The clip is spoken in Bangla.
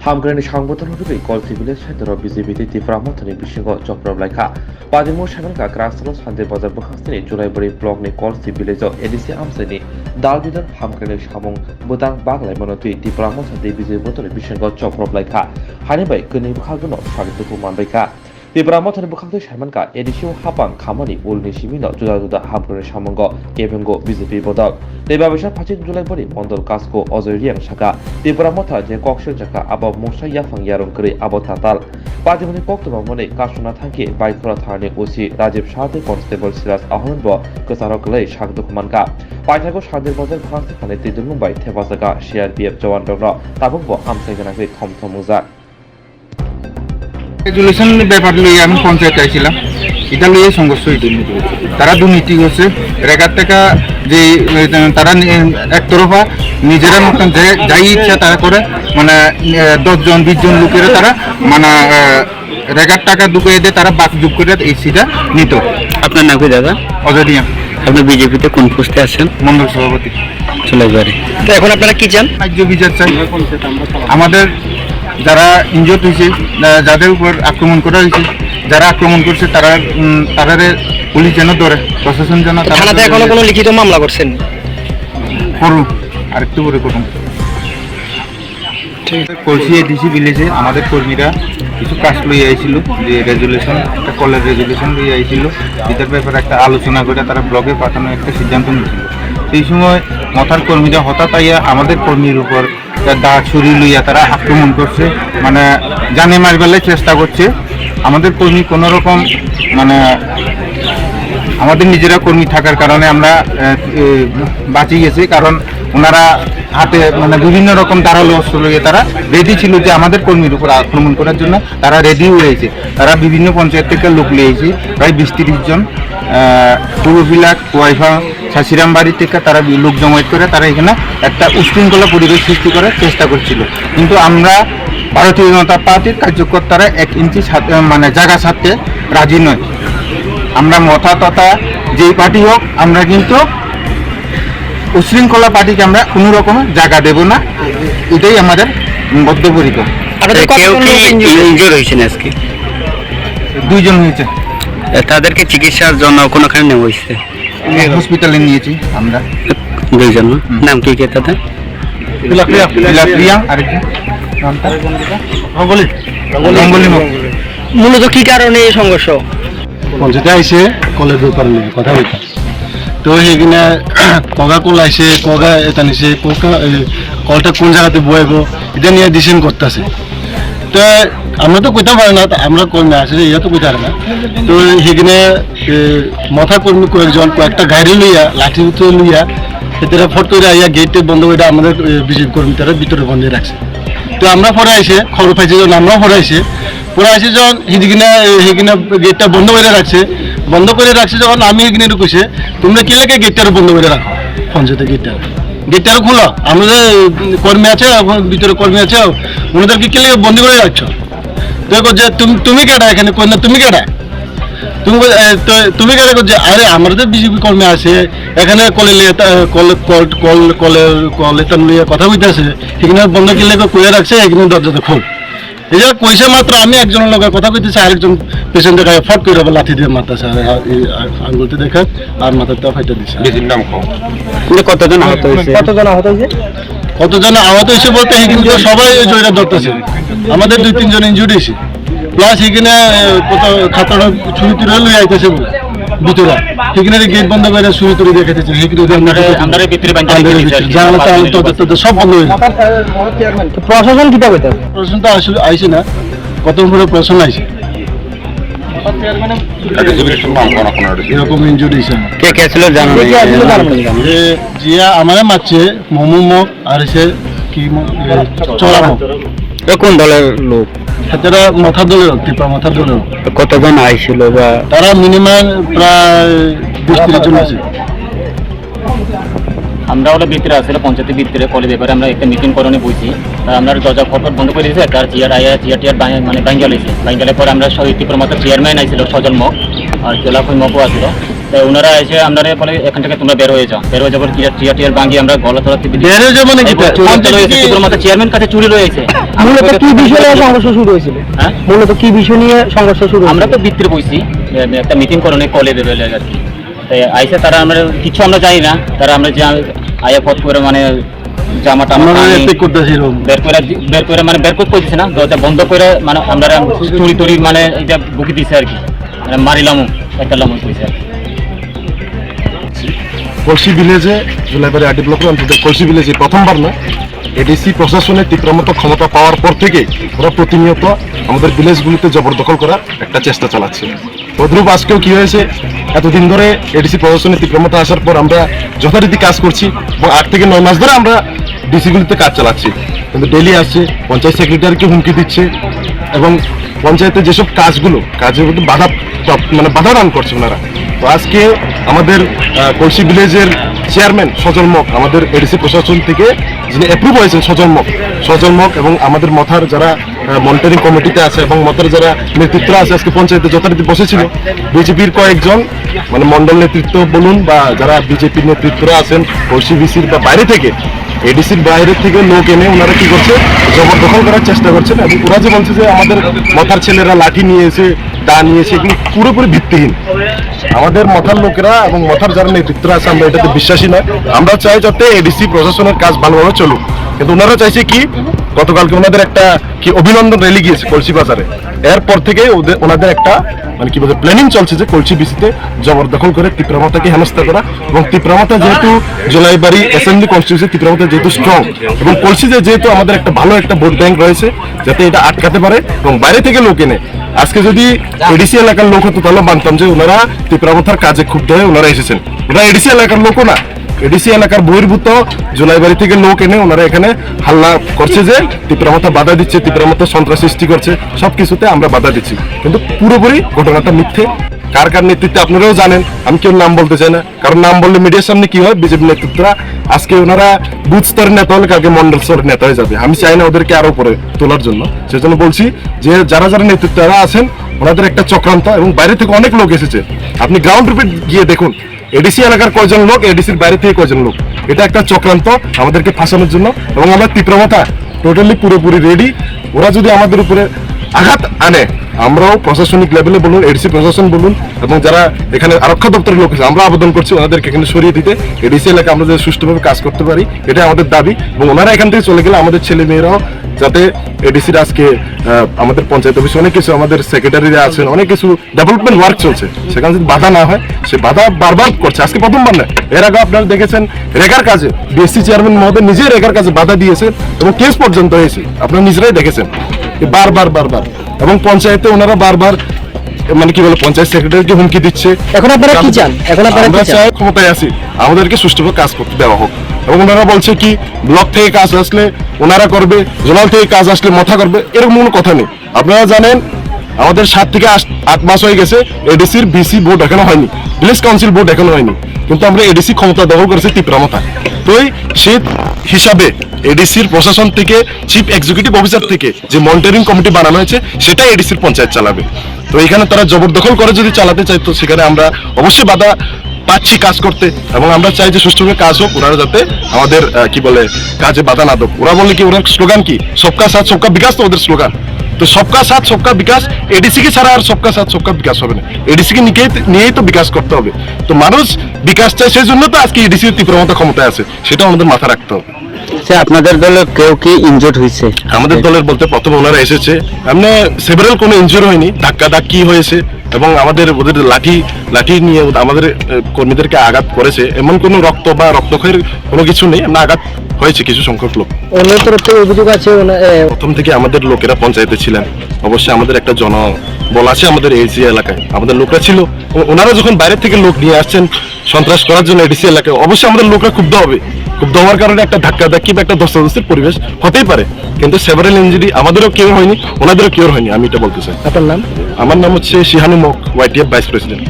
হামগ্রানি সংগঠন হতে কল সিভিলের সাথে বিজেপিতে তীব্রামথনি বিশেষ চক্রব লাইখা পাদিমু সামেলকা ক্রাসল সান্দে বাজার বখাস্তিনি জুলাইবরি ব্লকনি কল সিভিলেজ এডিসি আমসানি দালবিদার হামগ্রানি সামং বুদাং বাগলাই মনতুই তীব্রামথনি বিজেপি বতনি বিশেষ চক্রব লাইখা হানিবাই কনি বখাগন স্বাগত মানবাইখা তীব্রামথনি বখাস্তি সামেলকা এডিসিও হাপাং খামানি উলনি সিমিন জুদা জুদা হামগ্রানি সামঙ্গ কেবেঙ্গ বিজেপি বদল দেবাবেশা ফাচিক জুলাইবরি মন্ডল কাসকো অজয় রিয়াং শাখা তীব্রামথা যে কক্সের জাকা আবাব মুসা ইয়াফাং ইয়ারং করে আবতাতাল পাদিমনি কক্তবা মনে কাশনা থাকি বাইকরা থানানি ওসি রাজীব সাহাতে কনস্টেবল সিরাজ আহমেদ ব কসারকলাই স্বাগত মানকা পাইথাগো সাদের বাজার ভাঙতে খানে তিদুল মুম্বাই থেবাজাকা সিআরপিএফ জওয়ান ডগ্র তাবক ব আমসাইগানাকে থমথম মুজা রেজুলেশন ব্যাপার লইয়া আমি পঞ্চায়েত আইছিলাম, এটা লইয়া সংঘর্ষ হয়েছে। তারা দুর্নীতি করছে, রেগার টাকা যে তারা একতরফা নিজেরা মতন যাই ইচ্ছা তারা করে, মানে 10 জন 20 জন লোকেরা তারা মানে রেগার টাকা ঢুকিয়ে দিয়ে তারা বাক যোগ করে এই সিটা নিত। আপনার নাম কি দাদা? অজয় রিয়াং। আপনি বিজেপিতে কোন পোস্টে আছেন? মন্ডল সভাপতি। চলে যাবে। তো এখন আপনারা কি চান? রাজ্য বিচার চাই। আমাদের যারা ইনজোর্ড হয়েছে, যাদের উপর আক্রমণ করা হয়েছে, যারা আক্রমণ করছে তারা তাদের পুলিশ যেন ধরে, প্রশাসন যেন। থানাতে এখনো কোনো লিখিত মামলা করছেন? করুন, আরেকটু করে করুন। কলসি এডিসি ভিলেজে আমাদের কর্মীরা কিছু কাজ লইয়া আইছিল, যে রেজুলেশন, একটা কলের রেজুলেশন লইয়া আইছিল, এটার ব্যাপারে একটা আলোচনা করে তারা ব্লগে পাঠানোর একটা সিদ্ধান্ত নিয়েছিল। সেই সময় মথার কর্মীরা হঠাৎ আইয়া আমাদের কর্মীর উপর দা ছুরি লইয়া তারা আক্রমণ করছে, মানে জানে মারবেলার চেষ্টা করছে। আমাদের কর্মী কোনো রকম মানে আমাদের নিজেরা কর্মী থাকার কারণে আমরা বাঁচিয়ে গেছি, কারণ ওনারা হাতে মানে বিভিন্ন রকম ধারালো অস্ত্র লইয়ে তারা রেডি ছিল যে আমাদের কর্মীর উপর আক্রমণ করার জন্য। তারা রেডি হয়েছে, তারা বিভিন্ন পঞ্চায়েত থেকে লোক লিয়েছে, প্রায় 20-30 জন পূর্ববিলাক ওয়াইফা শাসিরাম বাড়ি থেকে তারা লোক জমায়েত করে তারা এখানে একটা উশৃঙ্খলা পরিবেশ সৃষ্টি করার চেষ্টা করছিল। কিন্তু আমরা ভারতীয় জনতা পার্টির কার্যকর্তারা 1 ইঞ্চি মানে জায়গা ছাড়তে রাজি নয়। আমরা মথা তথা যেই পার্টি হোক, আমরা কিন্তু উশৃঙ্খলা পার্টিকে আমরা কোনো রকম জায়গা দেব না, এটাই আমাদের বদ্ধপরিকর। কেউ কি ইনজুর হয়েছেন আজকে? 2 জন হয়েছে। তাদেরকে চিকিৎসার জন্য কোনখানে নেওয়া হয়েছে? হসপিটালে নিয়েছি আমরা। 2 জন। নাম কি কে তাদের? প্রিয়া আরেকজন নামটা রঙ্গলি। মূলত কি কারণে এই সংঘর্ষ? পঞ্চায়েতে আইসে কলের ব্যাপার নিয়ে কথা বলতাম, তো সেইখানে কগা কল আইসে, কগা এটা নিছে, কলটা কোন জায়গাতে বইব এটা নিয়ে ডিসিশন করতেছে। তো আমরা তো কইতে পারি না, আমরা কর্মী আসলে ইয়া তো কইতে পারে না। তো সেখানে মাথা কর্মী কয়েকটা গাড়ি লইয়া লাঠি লইয়া সেটা ফট করে আইয়া গেটে বন্ধ করে আমাদের বিজেপি কর্মী তারা ভিতরে বন্ধ রাখছে। তো আমরা পরে আইসে খবর পাইছি, যখন আমরাও পরে আইসে যখন সেখানে গেটটা বন্ধ করে রাখছে যখন আমি এখানে ঢুকেছে, তোমরা কি লেগে গেটটা বন্ধ করে রাখো, পঞ্চায়েতের গেটটা খুলো, আমাদের কর্মী আছে, ভিতরে কর্মী আছে, ওনাদেরকে কি লেগে বন্ধ করে রাখছো? দেখো যে তুমি কেটা এখানে কই না, তুমি কেটা, তুমি কেটা করছে? আরে আমাদের বিজেপি কর্মী আছে এখানে, কলের লিয়ে কথা বলতেছে, সেখানে বন্ধ কি লেগে কইয়া রাখছে, এখানে দরজাতে খোল। এই যে কইছে মাত্র আমি একজনের লোকের কথা কইতেছি, আরেকজন পেশেন্ট দেখায় ফট করে লাঠি দিয়ে মারতেছে, আঙুলতে দেখা আর মাথাটা ফাইটা দিচ্ছে। কতজন আহত হয়েছে? কতজন আহত হয়েছে বলতে কিন্তু সবাই জয়রা ধরতেছে, আমাদের 2-3 জন ইনজুরি হয়েছে, প্লাস এখানে কত খাতাটা ছুরি তুলে লই আইতেছে ভিতরে, সেখানে গেট বন্ধ করে ছুরি তুলে দেখাতেছে, সব বন্ধ হয়ে যায়। প্রশাসন কি পাবে? প্রশাসন তো আসলে আইসে না, কত করে প্রশাসন আইসে, এরকম ইনজুরি হয়েছে। কে কে ছিল জানো? জিয়া আমারে মারছে, মোহাম্মদ আর এসে কি চড়ানো। কোন দলের লোক? তারা মাথার দলের, টিপা মাথার দলের। কতজন আইছিল? বা তারা মিনিমাম প্রায় 20-30 জন আছে। আমরা হলো ভিতরে আসলে পঞ্চায়েতের ভিতরে কলের ব্যাপারে আমরা একটা মিটিং করণে বইছি, আমরা দরজা ফটফট বন্ধ করে দিয়েছি, একটা চেয়ার মানে বাঙ্গাল এসে বাঙ্গালের পরে আমরা টিপার মাথার চেয়ারম্যান আইছিল সজল মগ, আর জেলা মগও আসলো। তো ওনারা এসে আমরা বলে এখান থেকে তোমরা বের হয়ে যাবো টিয়ার ভাঙি আমরা গলা তোলা বের হয়ে যাবো নাকি? চেয়ারম্যান কাছে চুরি রয়েছে। মূলত কি বিষয় নিয়ে সংঘর্ষ শুরু হয়েছিল? হ্যাঁ, মূলত কি বিষয় নিয়ে সংঘর্ষ শুরু হয়েছিল? আমরা তো ভিতরে বইছি, একটা মিটিং করনে কলে দেবে আর কি। তাই আইসে তারা আমরা কিছু আমরা জানি না, তারা আমরা যে আয়া পথ করে মানে জামা টামা বের করে মানে বের করতে দিছে না, দরজা বন্ধ করে মানে আমরা চুরি টুরি মানে এটা বুকি দিছে আর কি, মানে মারিলাম একটা লামন কইছে আর কি। কলসি ভিলেজে জুলাইবাড়ি আরডি ব্লকের অন্তত কলসি ভিলেজে প্রথমবার না, এডিসি প্রশাসনের তীব্রমত ক্ষমতা পাওয়ার পর থেকে ওরা প্রতিনিয়ত আমাদের ভিলেজগুলিতে জবরদখল করার একটা চেষ্টা চালাচ্ছে। তদ্রূপ আজকেও কি হয়েছে, এতদিন ধরে এডিসি প্রশাসনের তীব্রমতা আসার পর আমরা যথারীতি কাজ করছি এবং 8 থেকে 9 মাস ধরে আমরা ডিসিগুলিতে কাজ চালাচ্ছি, কিন্তু ডেলি আসছে পঞ্চায়েত সেক্রেটারিকে হুমকি দিচ্ছে এবং পঞ্চায়েতে যেসব কাজের মধ্যে বাধা দান করছে ওনারা। তো আজকে আমাদের কলসি ভিলেজের চেয়ারম্যান সজল মক আমাদের এডিসি প্রশাসন থেকে যিনি অ্যাপ্রুভ হয়েছেন সজল মক এবং আমাদের মথার যারা মনিটরিং কমিটিতে আছে এবং মথার যারা নেতৃত্ব আছে আজকে পঞ্চায়েতে যথারীতি বসেছিল। বিজেপির কয়েকজন মানে মন্ডল নেতৃত্ব বলুন বা যারা বিজেপির নেতৃত্বরা আছেন কলসি ভিসির বা বাইরে থেকে এডিসির বাইরে থেকে লোক এনে ওনারা কি করছে, জবরদখল করার চেষ্টা করছেন এবং ওরা যে বলছে যে আমাদের মথার ছেলেরা লাঠি নিয়েছে, দা নিয়েছে, এগুলো পুরোপুরি ভিত্তিহীন। আমাদের মথার লোকেরা এবং মথার যারা নেতৃত্ব আছে আমরা এটাতে বিশ্বাসী নয়। আমরা চাই যাতে এডিসি প্রশাসনের কাজ ভালোভাবে চলুক, কিন্তু ওনারা চাইছে কি, গতকালকে ওনাদের একটা কি অভিনন্দন র্যালি গিয়েছে কলসি বাজারে, এরপর থেকে ওনাদের একটা মানে কি বলছে প্ল্যানিং চলছে যে কলসি বিসিতে জবরদখল করে তীব্রমাতাকে হেনস্থা করা এবং তীব্রমাতা যেহেতু জুলাইবাড়ি অ্যাসেম্বলি কনস্টিটিউন্সি তীব্রমাতা যেহেতু স্ট্রং এবং কলসিতে যেহেতু আমাদের একটা ভালো একটা ভোট ব্যাংক রয়েছে, যাতে এটা আটকাতে পারে এবং বাইরে থেকে লোক এনে আজকে যদি এডিসি এলাকার লোক হতো তাহলে মানতাম যে ওনারা তীব্রমাতার কাজে ক্ষুব্ধ হয়ে ওনারা এসেছেন। ওরা এডিসি এলাকার লোকও না, এডিসি এলাকার বহির্ভূত জুলাইবাড়ি থেকে লোক এনে ওনারা এখানে হাল্লা করছে যে তীব্রমাতা বাধা দিচ্ছে, তীব্রমাতা সন্ত্রাস সৃষ্টি করছে, সবকিছুতে আমরা বাধা দিচ্ছি, কিন্তু পুরোপুরি ঘটনাটা মিথ্যে। কার কার নেতৃত্বে আপনারাও জানেন, আমি কেউ নাম বলতে চাই না, কারণ নাম বললে মিডিয়ার সামনে কি হয়, বিজেপি নেতৃত্বরা আজকে ওনারা বুথ স্তরের নেতা হলে কালকে মন্ডল স্তরের নেতা হয়ে যাবে। আমি চাই না ওদেরকে আরো উপরে তোলার জন্য, সেজন্য বলছি যে যারা যারা নেতৃত্বরা আছেন ওনাদের একটা চক্রান্ত এবং বাইরে থেকে অনেক লোক এসেছে। আপনি গ্রাউন্ড রুপে গিয়ে দেখুন এডিসি এলাকার কয়জন লোক, এডিসির বাইরে থেকে কয়জন লোক, এটা একটা চক্রান্ত আমাদেরকে ফাঁসানোর জন্য এবং আমরা তীব্রমাতা টোটালি পুরোপুরি রেডি। ওরা যদি আমাদের উপরে আঘাত আনে, আমরাও প্রশাসনিক লেভেলে বলুন, এডিসি প্রশাসন বলুন এবং যারা এখানে আরক্ষা দপ্তরের লোক আছে, আমরা আবেদন করছি ওনাদেরকে এখানে সরিয়ে দিতে, এডিসি এলাকা আমরা যাতে সুষ্ঠুভাবে কাজ করতে পারি, এটা আমাদের দাবি। এবং ওনারা এখান থেকে চলে গেলে আমাদের ছেলে মেয়েরাও যাতে এডিসির আজকে আমাদের পঞ্চায়েত অফিসে অনেক কিছু, আমাদের সেক্রেটারিরা আছেন, অনেক কিছু ডেভেলপমেন্ট ওয়ার্ক চলছে, সেখানে যদি বাধা না হয়, সে বাধা বারবার করছে, আজকে প্রথমবার না, এর আগে আপনারা দেখেছেন রেগার কাজে বিএসসি চেয়ারম্যান মহোদয় নিজে রেগার কাজে বাধা দিয়েছেন এবং কেস পর্যন্ত হয়েছে, আপনারা নিজেরাই দেখেছেন বারবার এবং পঞ্চায়েতে ওনারা বারবার মানে কি বলে পঞ্চায়েত সেক্রেটারিকে হুমকি দিচ্ছে। এখন আপনারা কি চান? আমরা চাই ক্ষমতায় আছি, আমাদেরকে সুষ্ঠুভাবে কাজ করতে দেওয়া হোক এবং ওনারা বলছে কি ব্লক থেকে কাজ আসলে ওনারা করবে, জোনাল থেকে কাজ আসলে মথা করবে, এরকম কোনো কথা নেই। আপনারা জানেন আমাদের 7 থেকে 8 মাস হয়ে গেছে, এডিসির বিসি বোর্ড এখনো হয়নি, ভিলেজ কাউন্সিল বোর্ড এখনো হয়নি, কিন্তু আমরা এডিসি ক্ষমতা দখল করেছি তীব্রমাতা। তো সেই হিসাবে এডিসির প্রশাসন থেকে চিফ এক্সিকিউটিভ অফিসার থেকে যে মনিটরিং কমিটি বানানো হয়েছে সেটাই এডিসির পঞ্চায়েত চালাবে। তো এখানে তারা জবরদখল করে যদি চালাতে চাই, তো সেখানে আমরা অবশ্যই বাধা পাচ্ছি কাজ করতে এবং আমরা চাই যে সুষ্ঠুভাবে কাজ হোক, ওনারা যাতে আমাদের কি বলে কাজে বাধা না দেয়। ওরা বলে কি, ওনার স্লোগান কি, সবকা সাথ সবকা বিকাশ, তো ওদের স্লোগান তো সবকা সাথ সবকা বিকাশ, এডিসিকে ছাড়া আর সবকা সাথ সবকা বিকাশ হবে না, এডিসিকে নিয়েই তো বিকাশ করতে হবে। তো মানুষ বিকাশ চায়, সেই জন্য তো আজকে এডিসির তীব্রমতা ক্ষমতায় আছে, সেটা আমাদের মাথা রাখতে হবে। আপনাদের দলে কেউ কি ইনজুর্ড হয়েছে? আমাদের দলের বলতে প্রথমে ওনারা এসেছে, এমনি সেভারাল কোনো ইনজুর হয়নি, ধাক্কি হয়েছে এবং ওদের লাঠি নিয়ে আমাদের কর্মীদেরকে আঘাত করেছে, এমন কোনো রক্ত বা রক্তক্ষয়ের কোনো কিছু নেই, আমরা আঘাত হয়েছে কিছু সংখ্যক লোক। অন্যের তরফ থেকে অভিযোগ আছে প্রথম থেকে আমাদের লোকেরা পঞ্চায়েতে ছিলেন, অবশ্যই আমাদের একটা জনবল আছে আমাদের এডিসি এলাকায়, আমাদের লোকরা ছিল, ওনারা যখন বাইরে থেকে লোক নিয়ে আসছেন সন্ত্রাস করার জন্য এডিসি এলাকায়, অবশ্যই আমাদের লোকরা ক্ষুব্ধ হওয়ার কারণে একটা ধাক্কি বা একটা ধস্তাধস্তির পরিবেশ হতেই পারে, কিন্তু সেভারাল ইনজুরি আমাদেরও কেউ হয়নি, ওনাদেরও কেউ হয়নি, আমি এটা বলতে চাই। আপনার নাম? আমার নাম হচ্ছে শিহানু মক, YTF ভাইস প্রেসিডেন্ট।